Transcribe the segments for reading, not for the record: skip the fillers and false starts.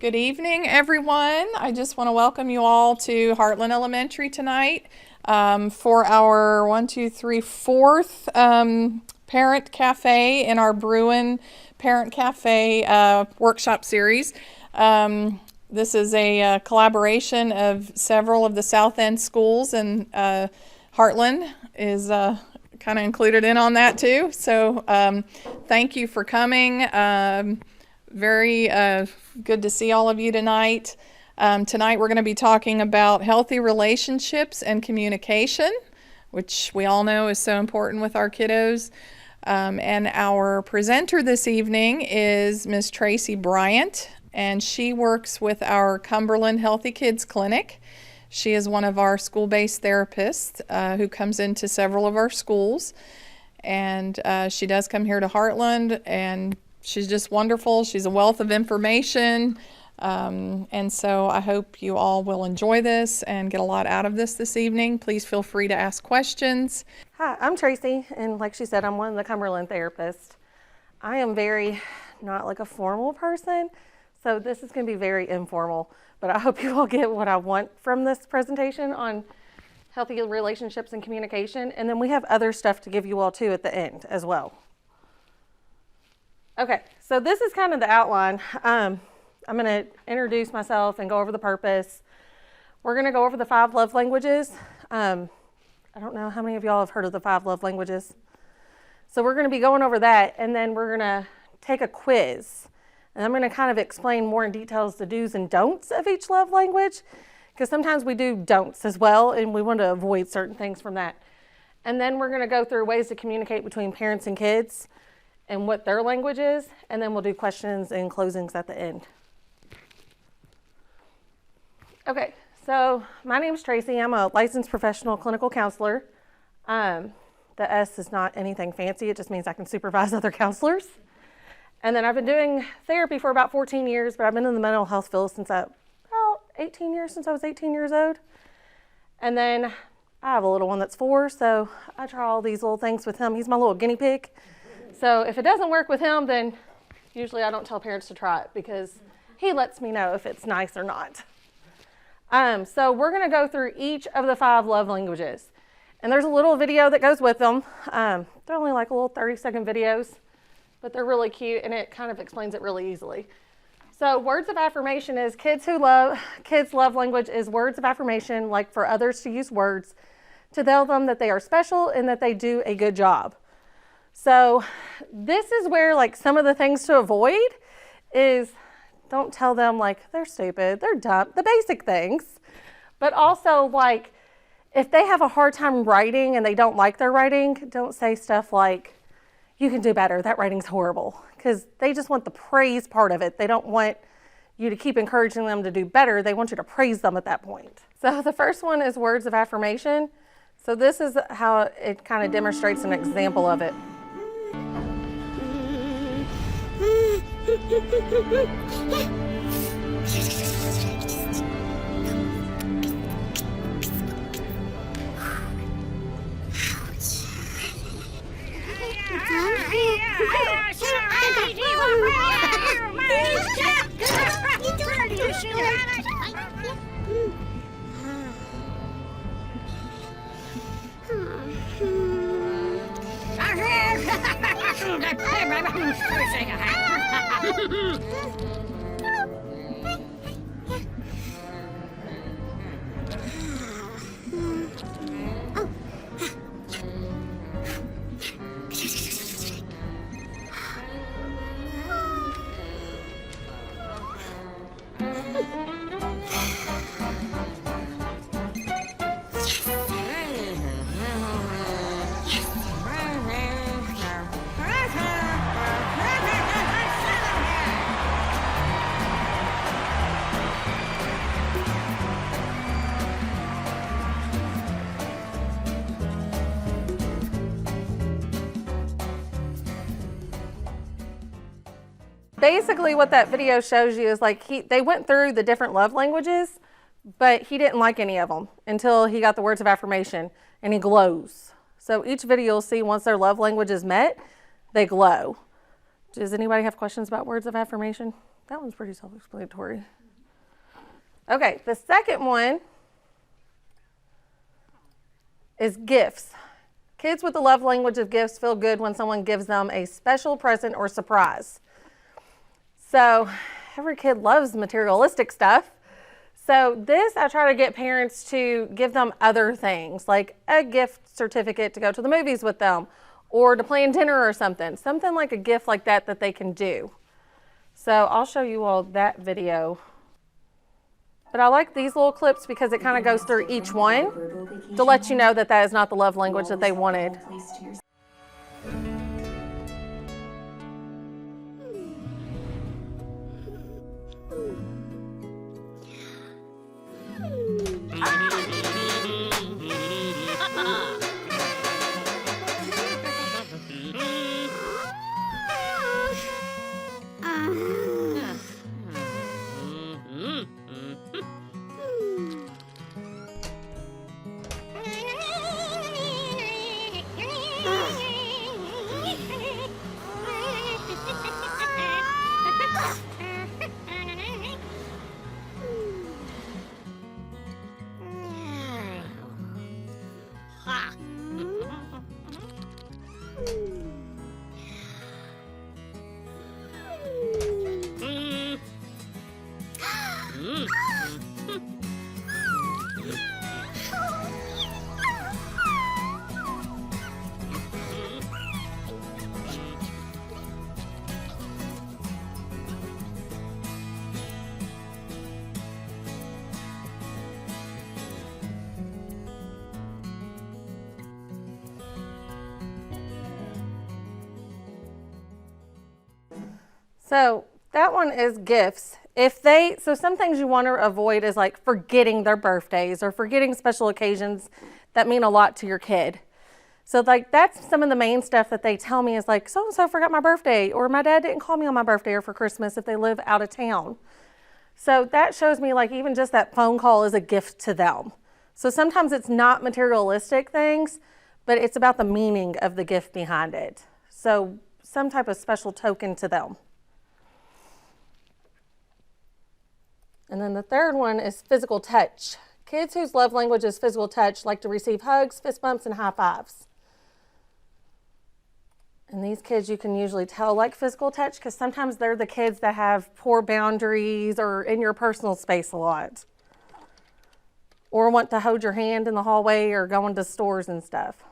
Good evening, everyone. I just want to welcome you all to Heartland Elementary tonight for our 4th Parent Cafe in our Bruin Parent Cafe workshop series. This is a collaboration of several of the South End schools, and Heartland is kind of included in on that too. So thank you for coming. Very good to see all of you tonight. Tonight we're going to be talking about healthy relationships and communication, which we all know is so important with our kiddos. And our presenter this evening is Miss Tracy Bryant, and she works with our Cumberland Healthy Kids Clinic. She is one of our school-based therapists who comes into several of our schools, and she does come here to Heartland, and she's just wonderful. She's a wealth of information, and so I hope you all will enjoy this and get a lot out of this evening. Please feel free to ask questions. Hi, I'm Tracy, and like she said, I'm one of the Cumberland therapists. I am very not like a formal person, so this is going to be very informal, but I hope you all get what I want from this presentation on healthy relationships and communication, and then we have other stuff to give you all too at the end as well. Okay, so this is kind of the outline. I'm going to introduce myself and go over the purpose. We're going to go over the 5 love languages. I don't know how many of y'all have heard of the 5 love languages. So we're going to be going over that, and then we're going to take a quiz. And I'm going to kind of explain more in details the do's and don'ts of each love language, because sometimes we do don'ts as well, and we want to avoid certain things from that. And then we're going to go through ways to communicate between parents and kids, and what their language is, and then we'll do questions and closings at the end. Okay, so my name is Tracy. I'm a licensed professional clinical counselor. The S is not anything fancy. It just means I can supervise other counselors. And then I've been doing therapy for about 14 years, but I've been in the mental health field since about 18 years, since I was 18 years old. And then I have a little one that's 4, so I try all these little things with him. He's my little guinea pig. So if it doesn't work with him, then usually I don't tell parents to try it because he lets me know if it's nice or not. So we're going to go through each of the 5 love languages. And there's a little video that goes with them. They're only like little 30-second videos, but they're really cute, and it kind of explains it really easily. So words of affirmation is kids' love language is words of affirmation, like for others to use words to tell them that they are special and that they do a good job. So this is where like some of the things to avoid is don't tell them like they're stupid, they're dumb, the basic things. But also like if they have a hard time writing and they don't like their writing, don't say stuff like you can do better, that writing's horrible, because they just want the praise part of it. They don't want you to keep encouraging them to do better. They want you to praise them at that point. So the first one is words of affirmation. So this is how it kind of demonstrates an example of it. Basically what that video shows you is like they went through the different love languages, but he didn't like any of them until he got the words of affirmation, and he glows. So each video you'll see once their love language is met, they glow. Does anybody have questions about words of affirmation? that one's pretty self-explanatory. Okay, the second one is gifts. Kids with the love language of gifts feel good when someone gives them a special present or surprise. So every kid loves materialistic stuff. So this, I try to get parents to give them other things, like a gift certificate to go to the movies with them, or to plan dinner or something like a gift like that that they can do. So I'll show you all that video. But I like these little clips because it kind of goes through each one to let you know that that is not the love language that they wanted. So that one is gifts. So some things you want to avoid is like forgetting their birthdays or forgetting special occasions that mean a lot to your kid. So like that's some of the main stuff that they tell me is like, so-and-so forgot my birthday, or my dad didn't call me on my birthday or for Christmas if they live out of town. So that shows me like even just that phone call is a gift to them. So sometimes it's not materialistic things, but it's about the meaning of the gift behind it. So some type of special token to them. And then the third one is physical touch. Kids whose love language is physical touch like to receive hugs, fist bumps, and high fives. And these kids you can usually tell like physical touch because sometimes they're the kids that have poor boundaries or in your personal space a lot. Or want to hold your hand in the hallway or go into stores and stuff.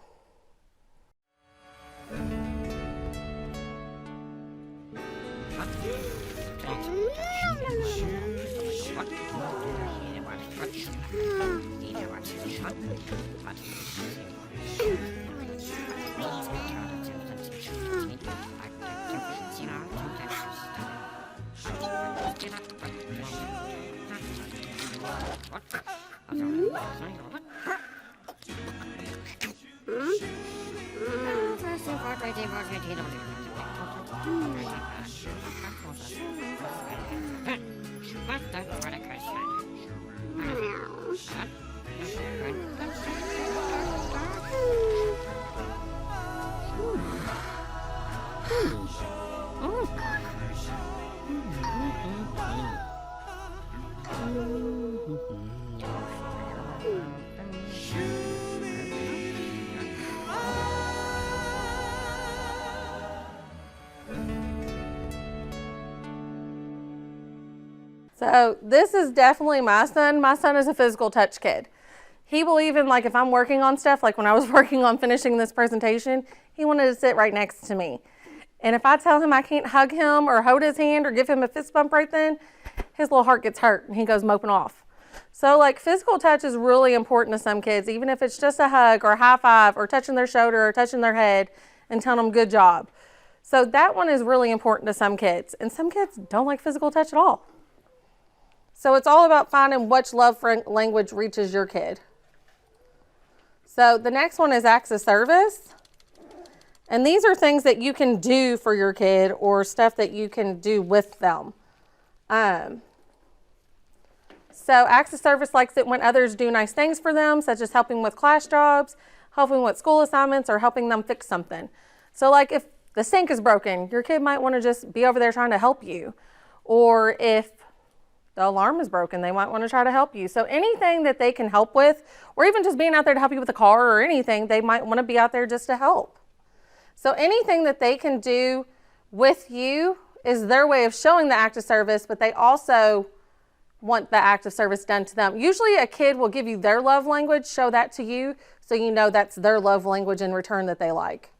So this is definitely my son. My son is a physical touch kid. He will even, like if I'm working on stuff, like when I was working on finishing this presentation, he wanted to sit right next to me. And if I tell him I can't hug him or hold his hand or give him a fist bump right then, his little heart gets hurt and he goes moping off. So like physical touch is really important to some kids, even if it's just a hug or a high five or touching their shoulder or touching their head and telling them good job. So that one is really important to some kids, and some kids don't like physical touch at all. So it's all about finding which love language reaches your kid. So the next one is acts of service. And these are things that you can do for your kid or stuff that you can do with them. So acts of service likes it when others do nice things for them, such as helping with class jobs, helping with school assignments, or helping them fix something. So like if the sink is broken, your kid might want to just be over there trying to help you. or if the alarm is broken, they might want to try to help you. So anything that they can help with, or even just being out there to help you with a car or anything, they might want to be out there just to help. So anything that they can do with you is their way of showing the act of service, but they also want the act of service done to them. Usually a kid will give you their love language, show that to you, so you know that's their love language in return that they like.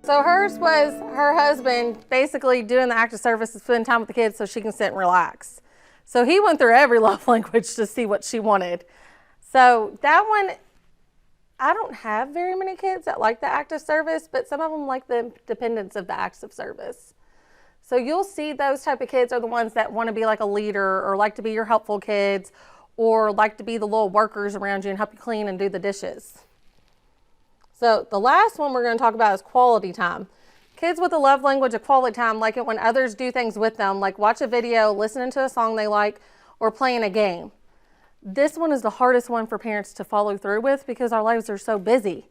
So hers was her husband basically doing the act of service to spend time with the kids so she can sit and relax. So he went through every love language to see what she wanted. So that one, I don't have very many kids that like the act of service, but some of them like the dependence of the acts of service. So you'll see those type of kids are the ones that want to be like a leader, or like to be your helpful kids, or like to be the little workers around you and help you clean and do the dishes. So the last one we're going to talk about is quality time. Kids with a love language of quality time like it when others do things with them, like watch a video, listening to a song they like, or playing a game. This one is the hardest one for parents to follow through with because our lives are so busy.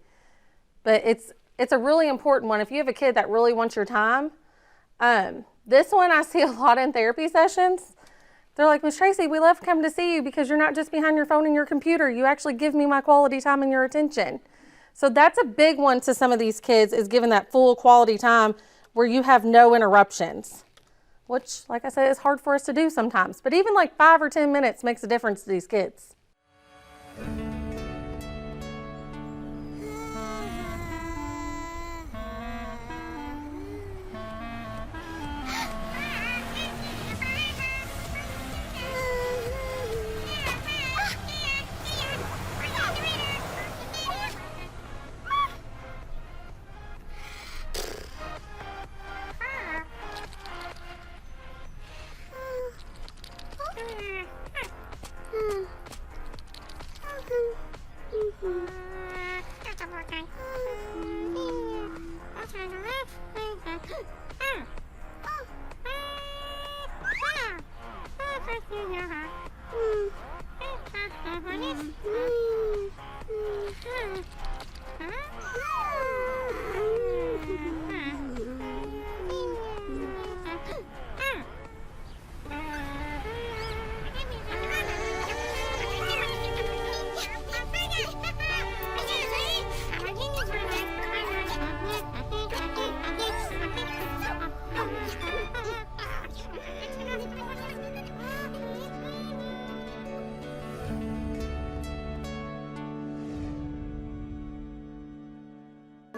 But it's a really important one. If you have a kid that really wants your time, this one I see a lot in therapy sessions. They're like, Miss Tracy, we love coming to see you because you're not just behind your phone and your computer. You actually give me my quality time and your attention. So that's a big one to some of these kids, is giving that full quality time where you have no interruptions, which, like I said, is hard for us to do sometimes. But even like 5 or 10 minutes makes a difference to these kids.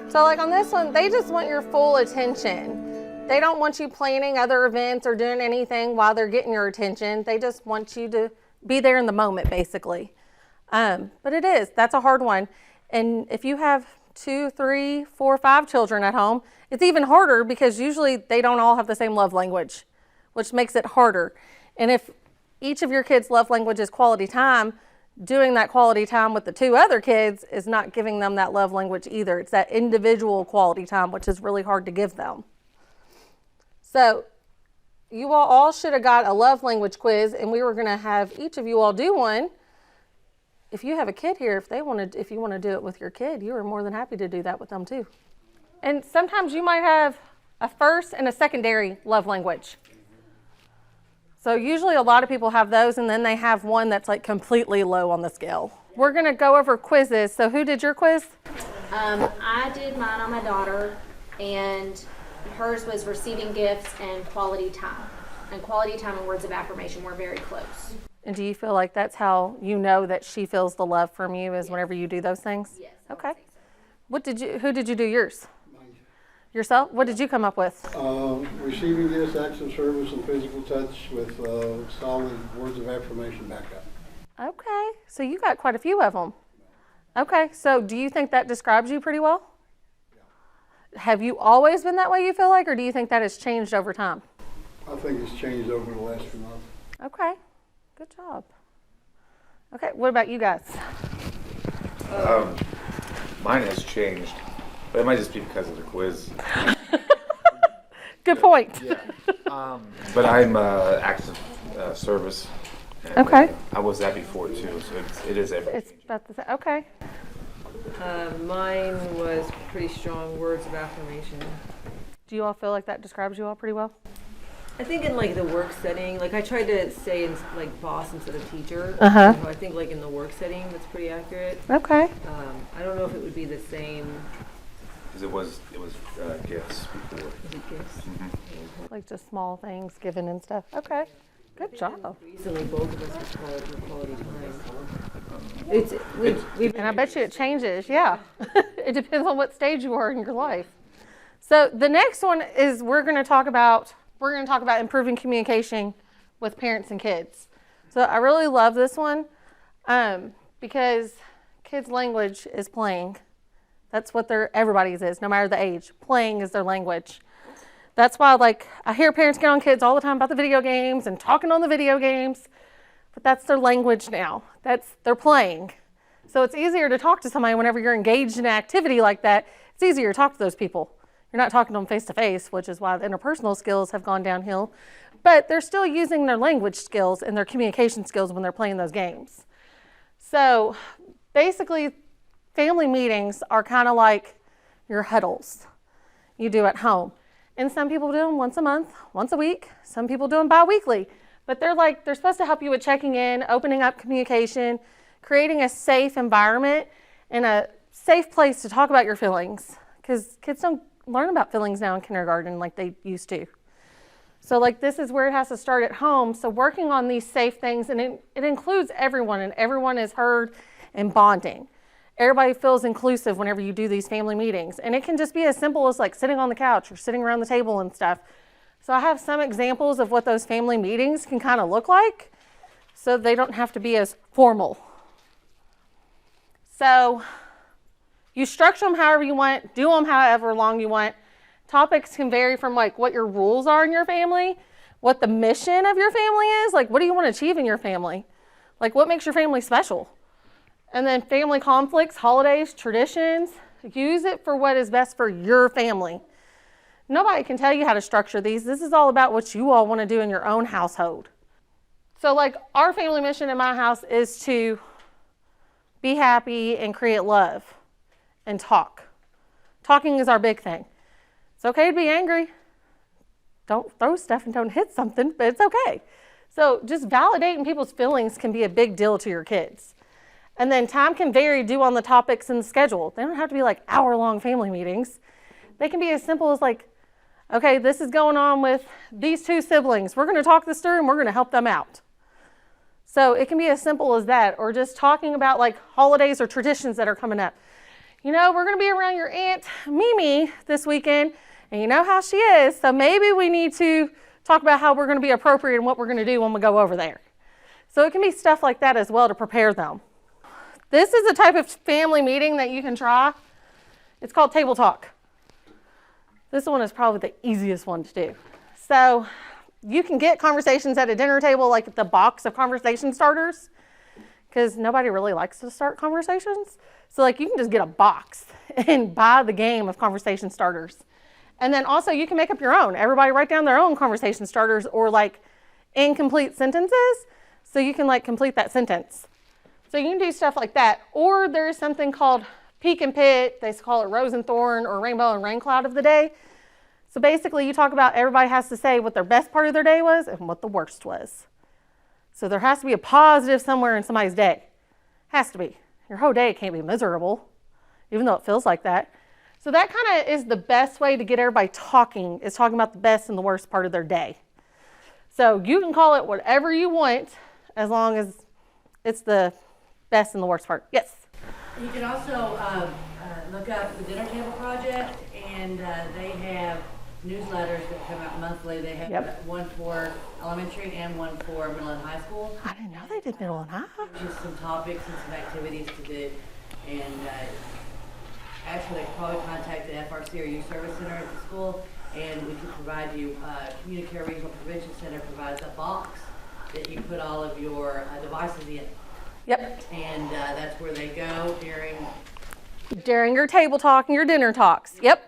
So like on this one, they just want your full attention. They don't want you planning other events or doing anything while they're getting your attention. They just want you to be there in the moment, basically. But that's a hard one. And if you have 2, 3, 4, 5 children at home, it's even harder because usually they don't all have the same love language, which makes it harder. And if each of your kids' love language is quality time, doing that quality time with the 2 other kids is not giving them that love language either. It's that individual quality time, which is really hard to give them. So you all should have got a love language quiz, and we were going to have each of you all do one. If you have a kid here, if you want to do it with your kid, you are more than happy to do that with them too. And sometimes you might have a first and a secondary love language. So usually a lot of people have those, and then they have one that's like completely low on the scale. We're gonna go over quizzes. So who did your quiz? I did mine on my daughter, and hers was receiving gifts and quality time. And quality time and words of affirmation were very close. And do you feel like that's how you know that she feels the love from you is whenever you do those things? Yes. Okay. Who did you do yours? Yourself? What did you come up with? Receiving gifts, acts of service, and physical touch with solid words of affirmation backup. Okay, so you got quite a few of them. Okay, so do you think that describes you pretty well? Yeah. Have you always been that way, you feel like, or do you think that has changed over time? I think it's changed over the last few months. Okay, good job. Okay, what about you guys? Mine has changed, but it might just be because of the quiz. Good point. Yeah. But I'm active service. And, Okay. I was that before too, so it is everything. It's about the same. Okay. Mine was pretty strong words of affirmation. Do you all feel like that describes you all pretty well? I think in like the work setting, like I tried to say in like boss instead of teacher. Uh-huh. So I think like in the work setting, that's pretty accurate. Okay. I don't know if it would be the same. Because it was gifts before. As it gets. Like just small things given and stuff. Okay. Good job. Recently, both of us have called for quality time. We've And I bet you it changes. Yeah. It depends on what stage you are in your life. So the next one is we're going to talk about improving communication with parents and kids. So I really love this one because kids' language is playing. That's what everybody's is, no matter the age. Playing is their language. That's why, like, I hear parents get on kids all the time about the video games and talking on the video games, but that's their language now. They're playing. So it's easier to talk to somebody whenever you're engaged in an activity like that. It's easier to talk to those people. You're not talking to them face to face, which is why the interpersonal skills have gone downhill. But they're still using their language skills and their communication skills when they're playing those games. So basically, family meetings are kind of like your huddles you do at home. And some people do them once a month, once a week. Some people do them bi-weekly. But they're supposed to help you with checking in, opening up communication, creating a safe environment and a safe place to talk about your feelings. Because kids don't learn about feelings now in kindergarten like they used to. So like this is where it has to start at home. So working on these safe things, and it includes everyone, and everyone is heard and bonding. Everybody feels inclusive whenever you do these family meetings. And it can just be as simple as like sitting on the couch or sitting around the table and stuff. So I have some examples of what those family meetings can kind of look like so they don't have to be as formal. So you structure them however you want, do them however long you want. Topics can vary from like what your rules are in your family, what the mission of your family is, like what do you want to achieve in your family? Like what makes your family special? And then family conflicts, holidays, traditions, use it for what is best for your family. Nobody can tell you how to structure these. This is all about what you all want to do in your own household. So like our family mission in my house is to be happy and create love and talk. Talking is our big thing. It's okay to be angry. Don't throw stuff and don't hit something, but it's okay. So just validating people's feelings can be a big deal to your kids. And then time can vary due on the topics and the schedule. They don't have to be like hour-long family meetings. They can be as simple as like, okay, this is going on with these two siblings. We're going to talk this through and we're going to help them out. So it can be as simple as that, or just talking about like holidays or traditions that are coming up. You know, we're going to be around your Aunt Mimi this weekend, and you know how she is, so maybe we need to talk about how we're going to be appropriate and what we're going to do when we go over there. So it can be stuff like that as well to prepare them. This is a type of family meeting that you can try. It's called table talk. This one is probably the easiest one to do. So you can get conversations at a dinner table, like the box of conversation starters, because nobody really likes to start conversations. So like you can just get a box and buy the game of conversation starters. And then also you can make up your own. Everybody write down their own conversation starters or like incomplete sentences. So you can like complete that sentence. So you can do stuff like that. Or there's something called peak and pit. They call it rose and thorn or rainbow and rain cloud of the day. So basically you talk about everybody has to say what their best part of their day was and what the worst was. So there has to be a positive somewhere in somebody's day. Has to be. Your whole day can't be miserable, even though it feels like that. So that kind of is the best way to get everybody talking, is talking about the best and the worst part of their day. So you can call it whatever you want as long as it's the best and the worst part. Yes? You can also look up the Dinner Table Project, and they have newsletters that come out monthly. They have one for elementary and one for middle and high school. I didn't know they did middle and high. Just some topics and some activities to do. And actually, they could probably contact the FRC or Youth Service Center at the school, and we can provide you, Communicare Regional Prevention Center provides a box that you put all of your devices in. Yep. And that's where they go During your table talk and your dinner talks. Yep.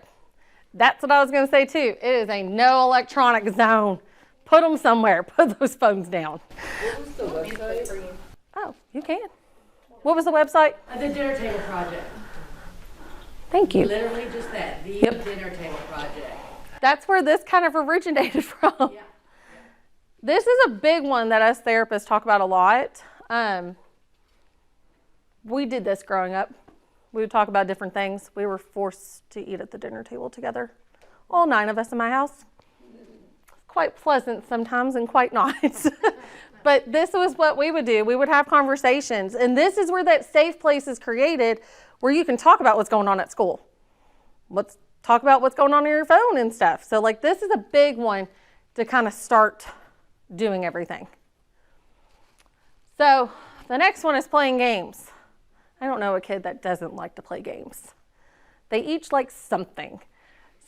That's what I was going to say too. It is a no electronic zone. Put them somewhere. Put those phones down. What was the website? Oh, you can. What was the website? The Dinner Table Project. Thank you. Literally just that, the Yep. Dinner Table Project. That's where this kind of originated from. Yeah. This is a big one that us therapists talk about a lot. We did this growing up. We would talk about different things. We were forced to eat at the dinner table together. All 9 of us in my house. Quite pleasant sometimes and quite not. But this was what we would do. We would have conversations. And this is where that safe place is created, where you can talk about what's going on at school. Let's talk about what's going on your phone and stuff. So like this is a big one to kind of start doing everything. So the next one is playing games. I don't know a kid that doesn't like to play games. They each like something.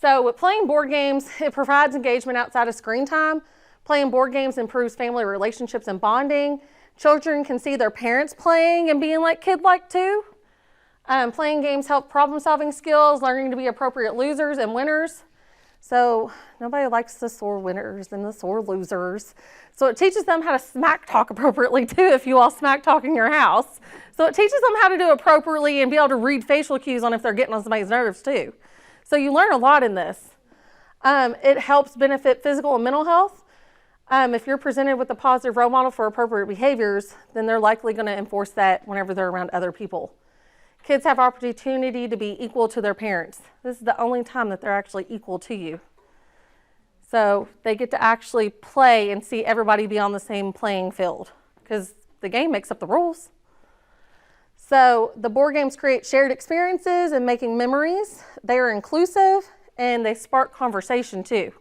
So with playing board games, it provides engagement outside of screen time. Playing board games improves family relationships and bonding. Children can see their parents playing and being like kid-like too. Playing games help problem-solving skills, learning to be appropriate losers and winners. So nobody likes the sore winners and the sore losers. So it teaches them how to smack talk appropriately too, if you all smack talk in your house. So it teaches them how to do appropriately and be able to read facial cues on if they're getting on somebody's nerves too. So you learn a lot in this. It helps benefit physical and mental health. If you're presented with a positive role model for appropriate behaviors, then they're likely going to enforce that whenever they're around other people. Kids have opportunity to be equal to their parents. This is the only time that they're actually equal to you. So they get to actually play and see everybody be on the same playing field because the game makes up the rules. So the board games create shared experiences and making memories. They are inclusive and they spark conversation too.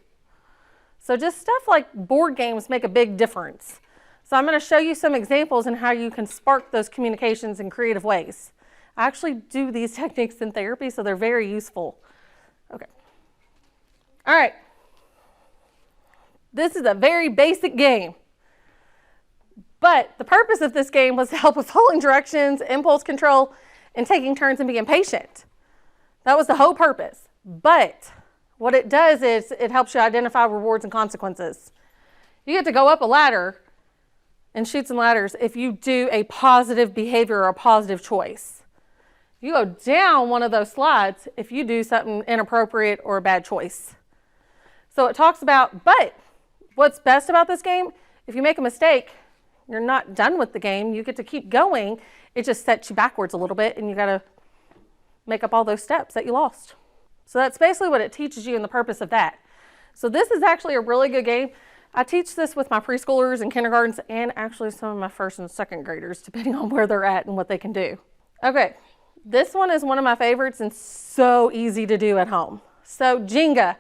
So just stuff like board games make a big difference. So I'm going to show you some examples in how you can spark those communications in creative ways. I actually do these techniques in therapy, so they're very useful. Okay. All right. This is a very basic game. But the purpose of this game was to help with following directions, impulse control, and taking turns and being patient. That was the whole purpose. But what it does is it helps you identify rewards and consequences. You get to go up a ladder and shoot some ladders if you do a positive behavior or a positive choice. You go down one of those slides if you do something inappropriate or a bad choice. So it talks about, but what's best about this game, if you make a mistake, you're not done with the game. You get to keep going. It just sets you backwards a little bit and you got to make up all those steps that you lost. So that's basically what it teaches you and the purpose of that. So this is actually a really good game. I teach this with my preschoolers and kindergartens and actually some of my first and second graders, depending on where they're at and what they can do. Okay. This one is one of my favorites and so easy to do at home. So Jenga.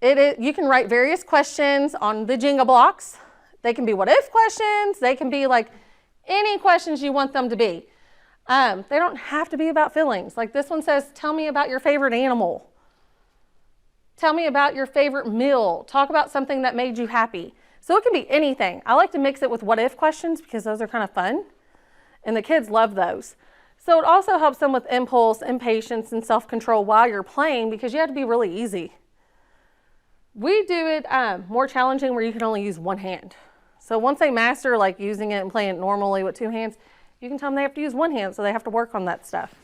You can write various questions on the Jenga blocks. They can be what if questions. They can be like any questions you want them to be. They don't have to be about feelings. Like this one says, tell me about your favorite animal. Tell me about your favorite meal. Talk about something that made you happy. So it can be anything. I like to mix it with what if questions because those are kind of fun. And the kids love those. So it also helps them with impulse and patience and self-control while you're playing because you have to be really easy. We do it more challenging where you can only use one hand. So once they master like using it and playing it normally with 2 hands, you can tell them they have to use 1 hand, so they have to work on that stuff.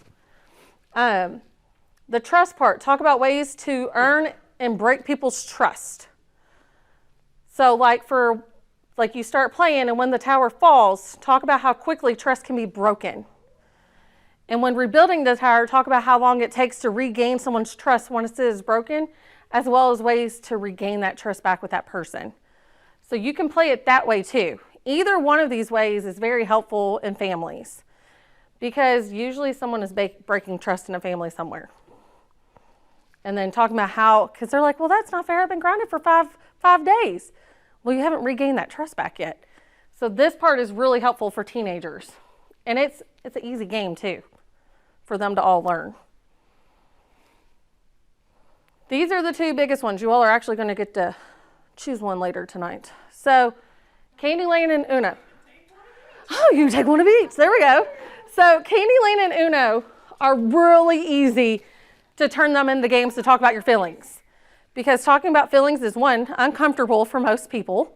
The trust part, talk about ways to earn and break people's trust. So like you start playing, and when the tower falls, talk about how quickly trust can be broken. And when rebuilding the tower, talk about how long it takes to regain someone's trust once it is broken, as well as ways to regain that trust back with that person. So you can play it that way too. Either one of these ways is very helpful in families, because usually someone is breaking trust in a family somewhere. And then talking about how, because they're like, well, that's not fair. I've been grounded for five days. Well, you haven't regained that trust back yet. So this part is really helpful for teenagers. And it's an easy game too, for them to all learn. These are the two biggest ones. You all are actually going to get to choose one later tonight. So Candy Lane and Uno. Oh, you can take one of each. There we go. So Candy Lane and Uno are really easy to turn them into games to talk about your feelings. Because talking about feelings is, one, uncomfortable for most people.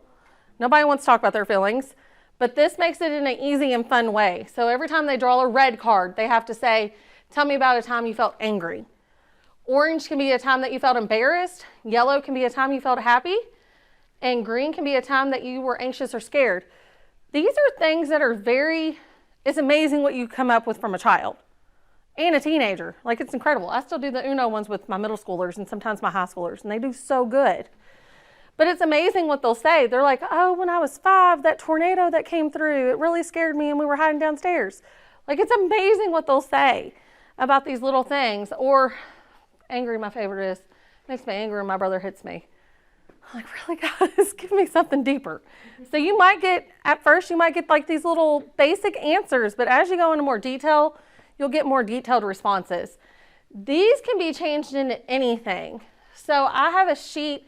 Nobody wants to talk about their feelings. But this makes it in an easy and fun way. So every time they draw a red card, they have to say, tell me about a time you felt angry. Orange can be a time that you felt embarrassed. Yellow can be a time you felt happy. And green can be a time that you were anxious or scared. These are things that are it's amazing what you come up with from a child and a teenager. Like, it's incredible. I still do the Uno ones with my middle schoolers and sometimes my high schoolers, and they do so good. But it's amazing what they'll say. They're like, oh, when I was 5, that tornado that came through, it really scared me and we were hiding downstairs. Like, it's amazing what they'll say about these little things. Or angry, my favorite is, makes me angry when my brother hits me. I'm like, really, guys, give me something deeper. So you might get, at first, you might get like these little basic answers, but as you go into more detail, you'll get more detailed responses. These can be changed into anything. So I have a sheet,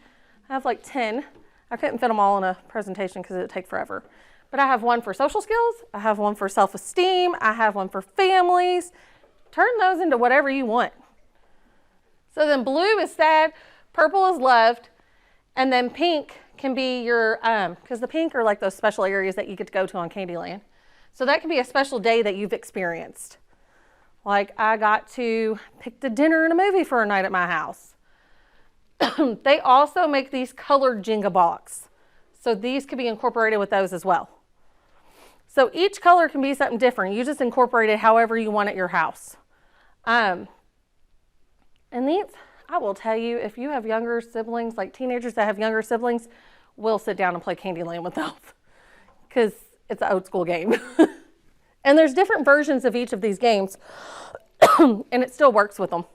I have like 10. I couldn't fit them all in a presentation because it would take forever. But I have one for social skills, I have one for self-esteem, I have one for families. Turn those into whatever you want. So then blue is sad, purple is loved, and then pink can be your, because the pink are like those special areas that you get to go to on Candyland. So that can be a special day that you've experienced. Like, I got to pick the dinner and a movie for a night at my house. They also make these colored Jenga blocks. So these could be incorporated with those as well. So each color can be something different. You just incorporate it however you want at your house. And these, I will tell you, if you have younger siblings, like teenagers that have younger siblings, we'll sit down and play Candyland with them because it's an old school game. And there's different versions of each of these games, and it still works with them.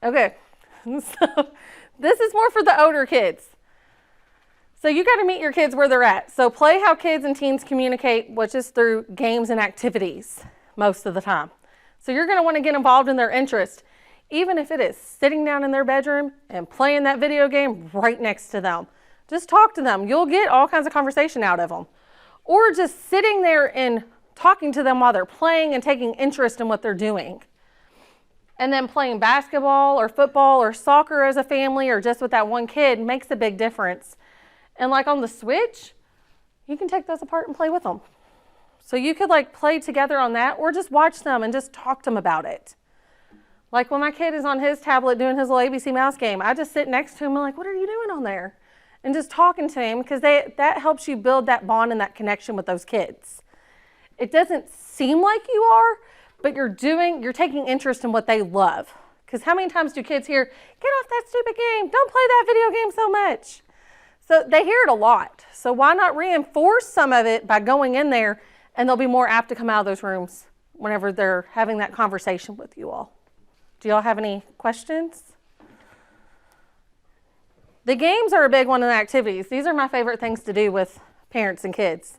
Okay, so this is more for the older kids. So you got to meet your kids where they're at. So play how kids and teens communicate, which is through games and activities most of the time. So you're going to want to get involved in their interest, even if it is sitting down in their bedroom and playing that video game right next to them. Just talk to them. You'll get all kinds of conversation out of them. Or just sitting there and talking to them while they're playing and taking interest in what they're doing. And then playing basketball or football or soccer as a family or just with that one kid makes a big difference. And like on the Switch, you can take those apart and play with them. So you could like play together on that or just watch them and just talk to them about it. Like when my kid is on his tablet doing his little ABC mouse game, I just sit next to him and I'm like, what are you doing on there? And just talking to him because that helps you build that bond and that connection with those kids. It doesn't seem like you are, but you're taking interest in what they love. Because how many times do kids hear, get off that stupid game, don't play that video game so much. So they hear it a lot. So why not reinforce some of it by going in there, and they'll be more apt to come out of those rooms whenever they're having that conversation with you all. Do y'all have any questions? The games are a big one in the activities. These are my favorite things to do with parents and kids.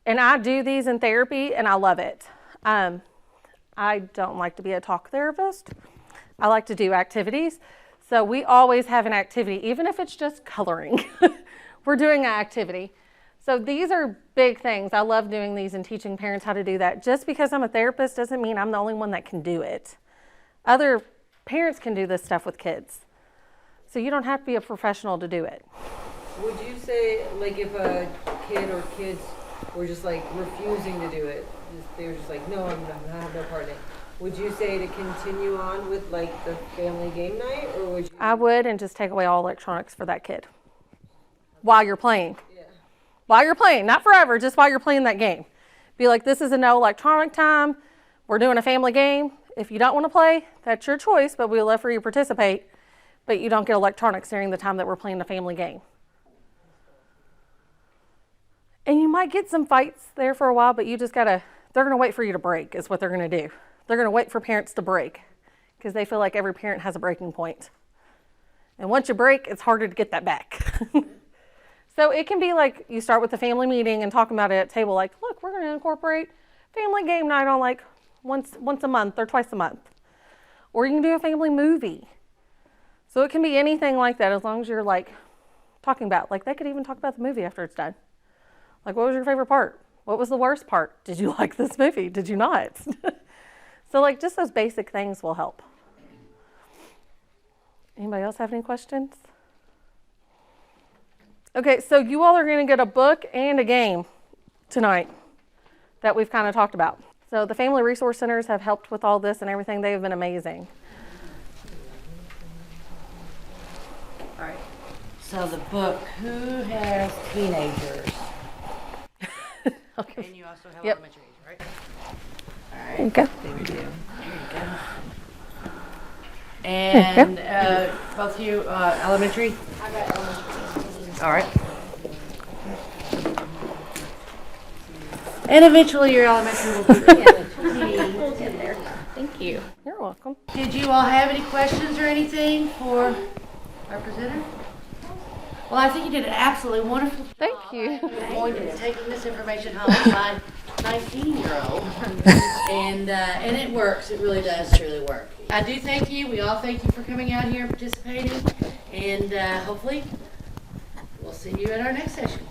And I do these in therapy, and I love it. I don't like to be a talk therapist. I like to do activities. So we always have an activity, even if it's just coloring. We're doing an activity. So these are big things. I love doing these and teaching parents how to do that. Just because I'm a therapist doesn't mean I'm the only one that can do it. Other parents can do this stuff with kids. So you don't have to be a professional to do it. Would you say, like, if a kid or kids were just like refusing to do it, they were just like, no, I have no part in it. Would you say to continue on with like the family game night, or would you? I would, and just take away all electronics for that kid while you're playing. Yeah. While you're playing, not forever, just while you're playing that game. Be like, this is a no electronic time. We're doing a family game. If you don't want to play, that's your choice, but we'll let for you to participate. But you don't get electronics during the time that we're playing the family game. And you might get some fights there for a while, but you just gotta, they're gonna wait for you to break is what they're gonna do. They're gonna wait for parents to break because they feel like every parent has a breaking point. And once you break, it's harder to get that back. So it can be like you start with the family meeting and talking about it at table, like, look, we're gonna incorporate family game night on like once a month or twice a month. Or you can do a family movie. So it can be anything like that as long as you're like talking about, like they could even talk about the movie after it's done. Like, what was your favorite part? What was the worst part? Did you like this movie? Did you not? So like just those basic things will help. Anybody else have any questions? Okay, so you all are going to get a book and a game tonight that we've kind of talked about. So the Family Resource Centers have helped with all this and everything. They've been amazing. All right. So the book, Who Has Teenagers? Okay. And you also have Yep. elementary age, right? All right. There you go. There we go. There you go. And both of you, elementary? I got elementary. All right. And eventually your elementary will be ready. We'll get there. Thank you. You're welcome. Did you all have any questions or anything for our presenter? Well, I think you did an absolutely wonderful job. Thank you. I'm going to be taking this information home my 19-year-old. And it works. It really does truly work. I do thank you. We all thank you for coming out here and participating. And hopefully we'll see you at our next session.